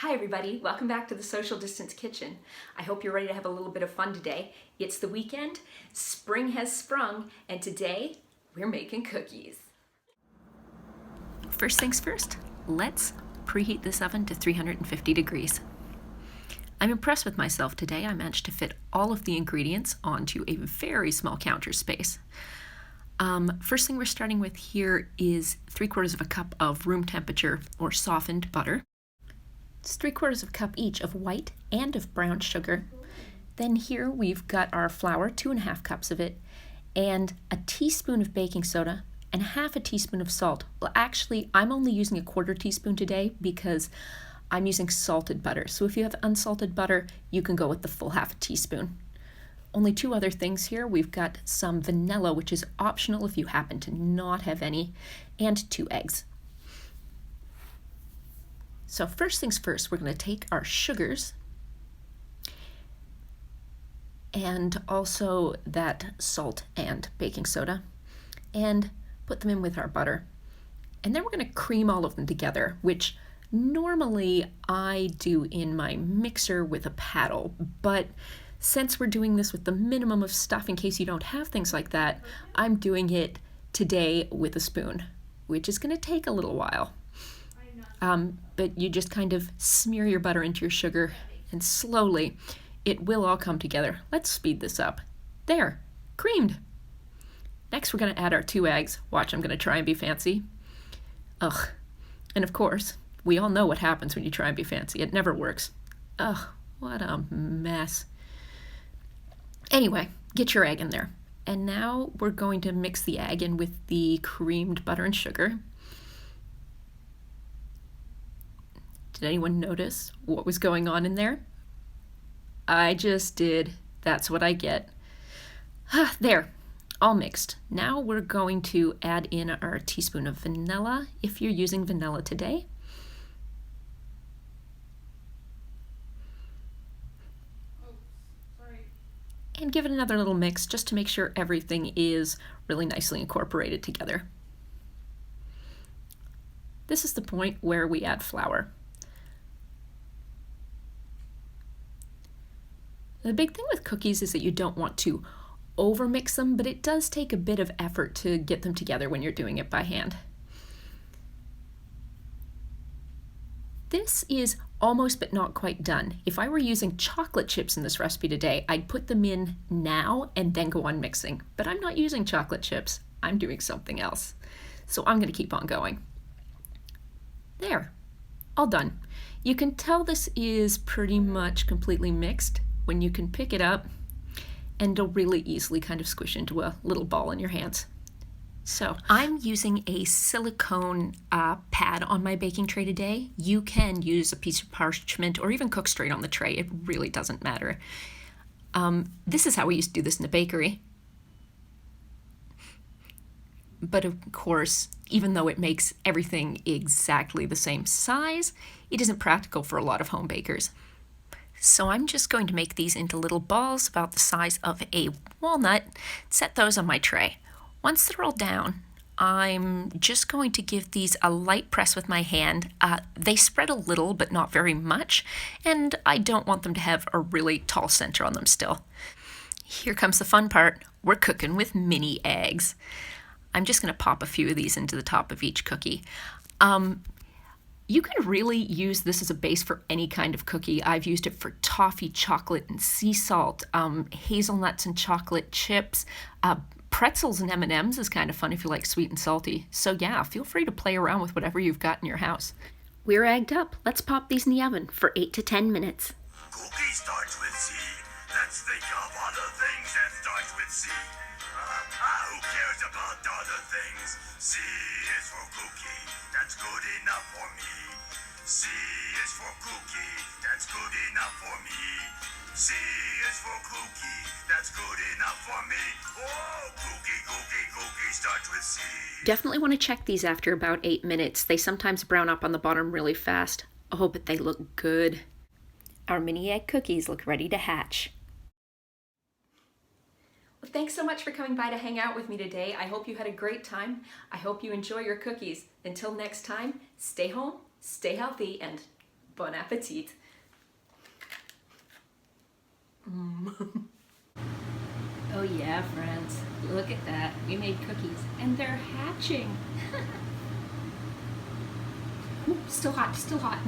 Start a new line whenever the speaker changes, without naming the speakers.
Hi everybody, welcome back to the Social Distance Kitchen. I hope you're ready to have a little bit of fun today. It's the weekend, spring has sprung, and today we're making cookies. First things first, let's preheat this oven to 350 degrees. I'm impressed with myself today. I managed to fit all of the ingredients onto a very small counter space. First thing we're starting with here is 3/4 of a cup of room temperature or softened butter. It's 3/4 of a cup each of white and of brown sugar. Then here we've got our flour, 2.5 cups of it, and a teaspoon of baking soda and 1/2 teaspoon of salt. Well, actually, I'm only using a 1/4 teaspoon today because I'm using salted butter. So if you have unsalted butter, you can go with the full 1/2 teaspoon. Only 2 other things here. We've got some vanilla, which is optional if you happen to not have any, and 2 eggs. So first things first, we're going to take our sugars and also that salt and baking soda and put them in with our butter. And then we're going to cream all of them together, which normally I do in my mixer with a paddle, but since we're doing this with the minimum of stuff in case you don't have things like that, I'm doing it today with a spoon, which is going to take a little while. But you just kind of smear your butter into your sugar and slowly it will all come together. Let's speed this up. There, creamed. Next we're going to add our 2 eggs. Watch, I'm going to try and be fancy. Ugh. And of course, we all know what happens when you try and be fancy. It never works. Ugh, what a mess. Anyway, get your egg in there. And now we're going to mix the egg in with the creamed butter and sugar. Did anyone notice what was going on in there? I just did. That's what I get. There, all mixed. Now we're going to add in our teaspoon of vanilla, if you're using vanilla today. And give it another little mix just to make sure everything is really nicely incorporated together. This is the point where we add flour. The big thing with cookies is that you don't want to overmix them, but it does take a bit of effort to get them together when you're doing it by hand. This is almost but not quite done. If I were using chocolate chips in this recipe today, I'd put them in now and then go on mixing. But I'm not using chocolate chips. I'm doing something else. So I'm going to keep on going. There, all done. You can tell this is pretty much completely mixed when you can pick it up and it'll really easily kind of squish into a little ball in your hands. So I'm using a silicone pad on my baking tray today. You can use a piece of parchment or even cook straight on the tray. It really doesn't matter. This is how we used to do this in the bakery. But of course, even though it makes everything exactly the same size, it isn't practical for a lot of home bakers. So I'm just going to make these into little balls about the size of a walnut, set those on my tray. Once they're all down, I'm just going to give these a light press with my hand. They spread a little, but not very much, and I don't want them to have a really tall center on them still. Here comes the fun part. We're cooking with mini eggs. I'm just going to pop a few of these into the top of each cookie. You can really use this as a base for any kind of cookie. I've used it for toffee, chocolate, and sea salt, hazelnuts and chocolate chips. Pretzels and M&Ms is kind of fun if you like sweet and salty. So yeah, feel free to play around with whatever you've got in your house. We're egged up. Let's pop these in the oven for 8 to 10 minutes.
Cookie starts with C. Let's think of other things that starts with C. Who cares about other things? C is for cookie. That's good enough for me. C is for cookie. That's good enough for me. C is for cookie. That's good enough for me. Oh, cookie, cookie, cookie starts with C.
Definitely want to check these after about 8 minutes. They sometimes brown up on the bottom really fast. Oh, but they look good. Our mini egg cookies look ready to hatch. Well, thanks so much for coming by to hang out with me today. I hope you had a great time. I hope you enjoy your cookies. Until next time, stay home, stay healthy, and bye. Bon appetit. Oh yeah, friends, look at that. We made cookies and they're hatching. Ooh, still hot, still hot.